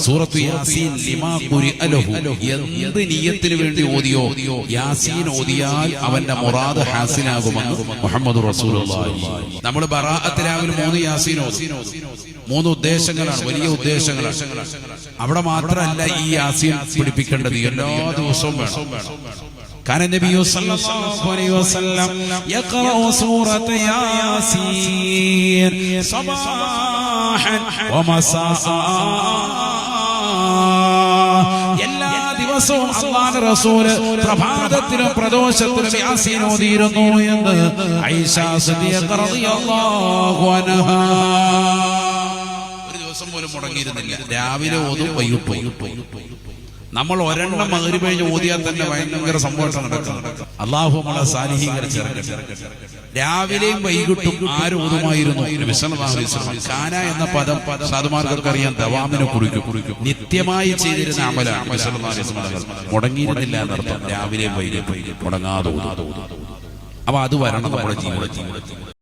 സൂറത്തു യാസീൻ ലിമാ ഖുരിഅ ലഹു, എന്ത് നിയ്യത്തിന് വേണ്ടി ഓതിയോ യാസീൻ ഓതിയാൽ അവന്റെ മുറാദ് ഹാസിലാകുമെന്ന് മുഹമ്മദ് റസൂലുള്ളാഹി. നമ്മൾ ബറാഅത്ത് രാവിലെ 3 യാസീൻ ഓതി. 3 ഉദ്ദേശങ്ങളാണ്, വലിയ ഉദ്ദേശങ്ങളാണ്. അവിടെ മാത്രമല്ല ഈ യാസീൻ പിടിപ്പിക്കേണ്ടത്, എല്ലാ ദിവസവും വേണം. كان النبي صلى الله عليه وسلم يقرأ سورة ياسين صباحا ومساء. എല്ലാ ദിവസവും അല്ലാഹുവിന്റെ റസൂൽ പ്രഭാതത്തിലും പ്രദോഷത്തിലും യാസീൻ ഓതിയിരുന്നു എന്ന് ആയിഷ സിദ്ദീഖ റളിയല്ലാഹു അൻഹാ. ഒരു ദിവസം പോലും മുടങ്ങിയിരുന്നില്ല. രാവിലെ ഓതും, വൈകിട്ട്. നമ്മൾ ഒരെണ്ണം മഗ്‌രിബ് കഴിഞ്ഞ് ഓതിയാൽ തന്നെ ഭയങ്കര സംഭവം നടക്കും. അല്ലാഹു നമ്മളെ സാലിഹീങ്ങളെ ചേർക്കട്ടെ. രാവിലെയും വൈകിട്ടും ആര് ഓതുമായിരുന്നു? നബി സല്ലല്ലാഹു അലൈഹി വസല്ലം. കാന എന്ന പദം സാധുമാർക്കൊക്കെ അറിയാൻ, ദവാമിനെ കുറിക്കും. നിത്യമായി ചെയ്തിരുന്ന അമലാണ് നബി സല്ലല്ലാഹു അലൈഹി വസല്ലം. മുടങ്ങിയിരുന്നില്ല എന്നർത്ഥം. രാവിലെയും വൈകിട്ടും മുടങ്ങാതെ ഓതും. അപ്പൊ അത് വരണം നമ്മുടെ ജീവിതത്തിൽ.